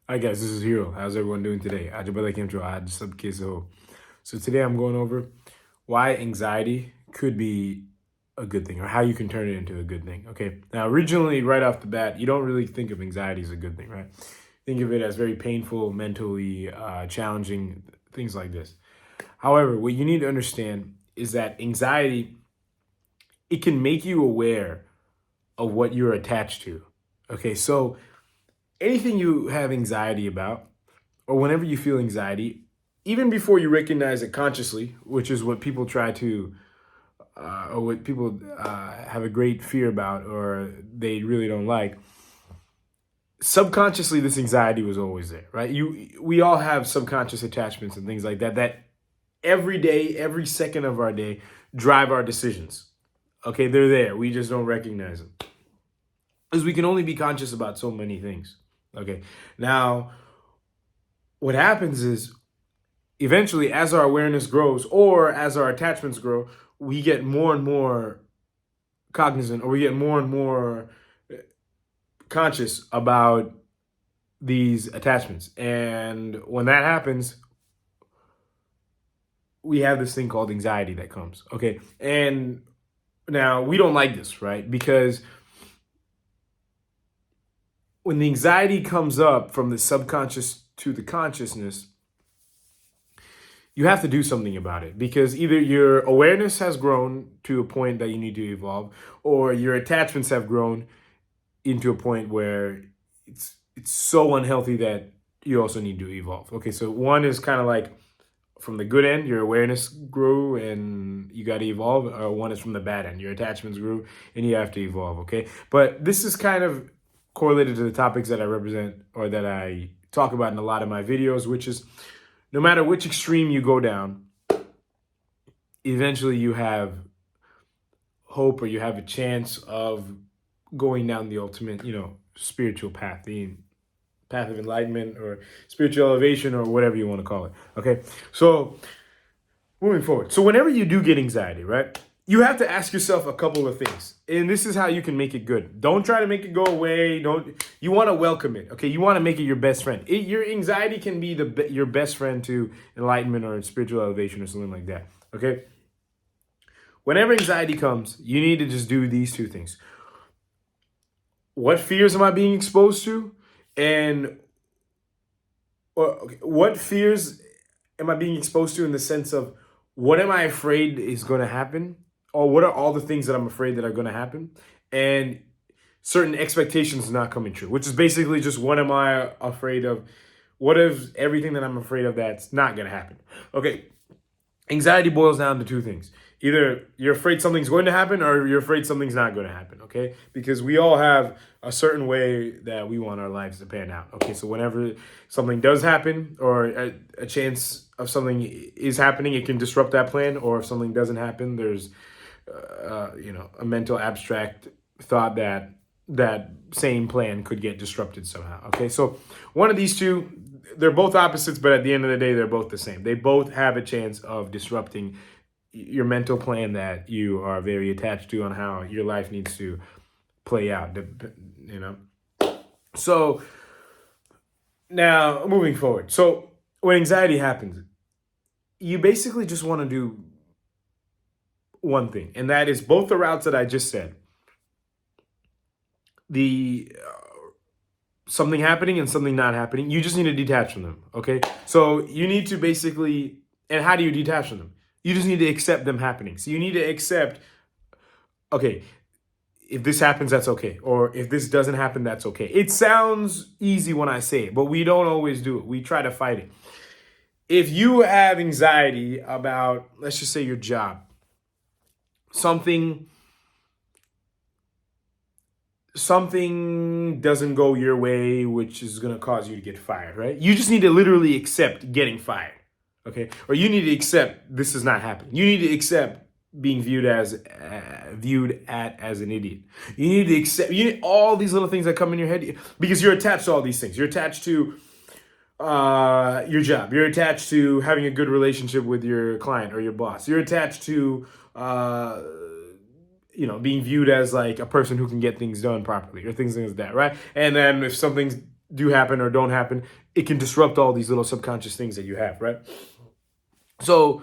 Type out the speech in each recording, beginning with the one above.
Hi guys, this is Hero. How's everyone doing today? Ajabala Kemcho, Aj Sub Keso. So today I'm going over why anxiety could be a good thing or how you can turn it into a good thing. Okay. Now, originally, right off the bat, you don't really think of anxiety as a good thing, right? Think of it as very painful, mentally challenging, things like this. However, what you need to understand is that anxiety, it can make you aware of what you're attached to. Okay. So anything you have anxiety about, or whenever you feel anxiety, even before you recognize it consciously, which is what people try to, or what people have a great fear about, or they really don't like. Subconsciously, this anxiety was always there, right? We all have subconscious attachments and things like that. That every day, every second of our day, drive our decisions. Okay, they're there. We just don't recognize them because we can only be conscious about so many things. Okay, now what happens is eventually, as our awareness grows or as our attachments grow, we get more and more cognizant, or we get more and more conscious about these attachments. And when that happens, we have this thing called anxiety that comes. Okay. And now we don't like this, right? Because when the anxiety comes up from the subconscious to the consciousness, you have to do something about it, because either your awareness has grown to a point that you need to evolve, or your attachments have grown into a point where it's so unhealthy that you also need to evolve. Okay, so one is kind of like from the good end, your awareness grew and you got to evolve, or one is from the bad end, your attachments grew and you have to evolve. Okay, but this is kind of correlated to the topics that I represent, or that I talk about in a lot of my videos, which is no matter which extreme you go down, eventually you have hope, or you have a chance of going down the ultimate, spiritual path, the path of enlightenment or spiritual elevation, or whatever you want to call it. Okay. So moving forward. So whenever you do get anxiety, right, you have to ask yourself a couple of things. And this is how you can make it good. Don't try to make it go away. You want to welcome it. Okay. You want to make it your best friend. Your anxiety can be your best friend to enlightenment or spiritual elevation or something like that. Okay. Whenever anxiety comes, you need to just do these two things. What fears am I being exposed to? And what fears am I being exposed to, in the sense of what am I afraid is going to happen? Or what are all the things that I'm afraid that are going to happen? And certain expectations not coming true, which is basically just what am I afraid of? What if everything that I'm afraid of that's not going to happen? Okay. Anxiety boils down to two things. Either you're afraid something's going to happen, or you're afraid something's not going to happen, okay? Because we all have a certain way that we want our lives to pan out, okay? So whenever something does happen, or a chance of something is happening, it can disrupt that plan. Or if something doesn't happen, there's, a mental abstract thought that that same plan could get disrupted somehow, okay? So one of these two, they're both opposites, but at the end of the day, they're both the same. They both have a chance of disrupting your mental plan that you are very attached to, on how your life needs to play out, you know? So now moving forward. So when anxiety happens, you basically just want to do one thing, and that is both the routes that I just said. The something happening and something not happening, you just need to detach from them, okay? So you need to basically, and how do you detach from them? You just need to accept them happening. So you need to accept, okay, if this happens, that's okay. Or if this doesn't happen, that's okay. It sounds easy when I say it, but we don't always do it. We try to fight it. If you have anxiety about, let's just say, your job, something doesn't go your way, which is going to cause you to get fired, right? You just need to literally accept getting fired, okay? Or you need to accept this is not happening. You need to accept being viewed as an idiot. You need to accept all these little things that come in your head, because you're attached to all these things. You're attached to your job. You're attached to having a good relationship with your client or your boss. You're attached to being viewed as like a person who can get things done properly, or things like that, right? And then if something do happen or don't happen, it can disrupt all these little subconscious things that you have, right? So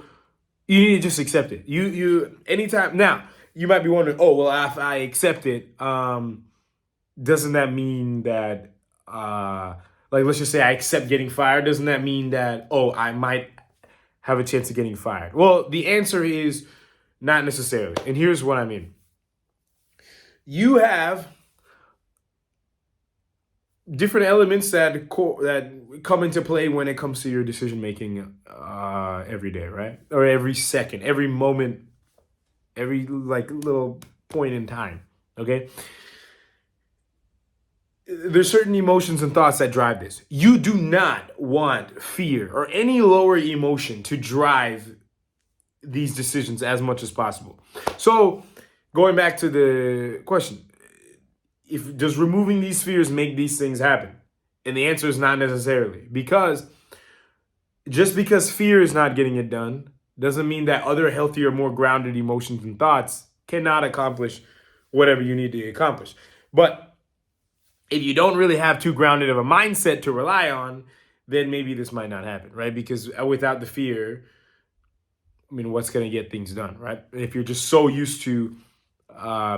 you need to just accept it. You anytime now you might be wondering, oh well, if I accept it, doesn't that mean that like let's just say I accept getting fired? Doesn't that mean that I might have a chance of getting fired? Well, the answer is not necessarily, and here's what I mean. You have different elements that come into play when it comes to your decision making every day, right? Or every second, every moment, every like little point in time. Okay. There's certain emotions and thoughts that drive this. You do not want fear or any lower emotion to drive these decisions as much as possible. So, going back to the question, if does removing these fears make these things happen? And the answer is not necessarily, because just because fear is not getting it done doesn't mean that other healthier, more grounded emotions and thoughts cannot accomplish whatever you need to accomplish. But if you don't really have too grounded of a mindset to rely on, then maybe this might not happen, right? Because without the fear, I mean, what's going to get things done, right? If you're just so used to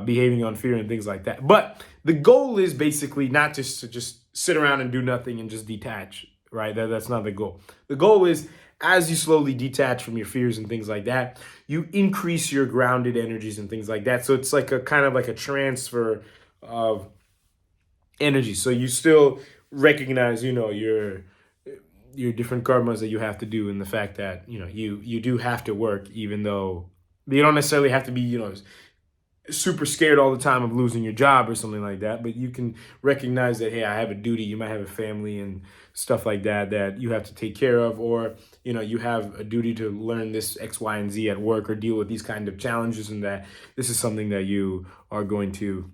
behaving on fear and things like that. But the goal is basically not just to just sit around and do nothing and just detach, right? That's not the goal. The goal is, as you slowly detach from your fears and things like that, you increase your grounded energies and things like that. So it's like a kind of like a transfer of energy. So you still recognize, your different karmas that you have to do, and the fact that you do have to work, even though you don't necessarily have to be super scared all the time of losing your job or something like that. But you can recognize that, hey, I have a duty. You might have a family and stuff like that you have to take care of, or you have a duty to learn this X, Y, and Z at work, or deal with these kind of challenges, and that this is something that you are going to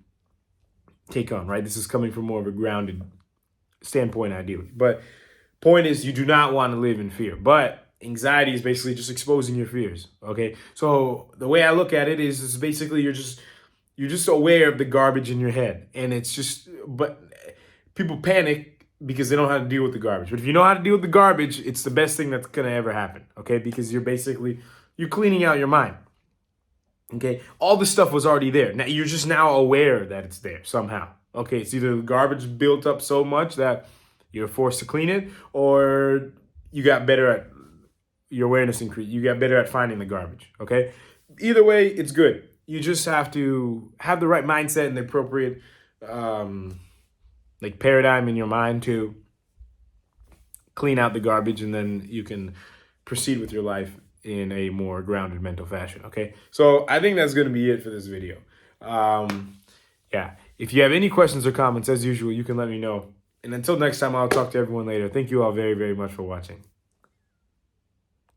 take on, right? This is coming from more of a grounded standpoint, ideally. But point is, you do not want to live in fear. But anxiety is basically just exposing your fears. Okay, so the way I look at it is basically you're just aware of the garbage in your head, and it's just, but people panic because they don't know how to deal with the garbage. But if you know how to deal with the garbage, it's the best thing that's gonna ever happen. Okay, because you're cleaning out your mind. Okay, all the stuff was already there. Now you're just now aware that it's there somehow. Okay, it's either the garbage built up so much that you're forced to clean it, or you got better at your awareness increase. You got better at finding the garbage. Okay, either way, it's good. You just have to have the right mindset and the appropriate like paradigm in your mind to clean out the garbage, and then you can proceed with your life in a more grounded mental fashion. Okay, so I think that's going to be it for this video. Yeah, if you have any questions or comments, as usual, you can let me know. And until next time, I'll talk to everyone later. Thank you all very, very much for watching.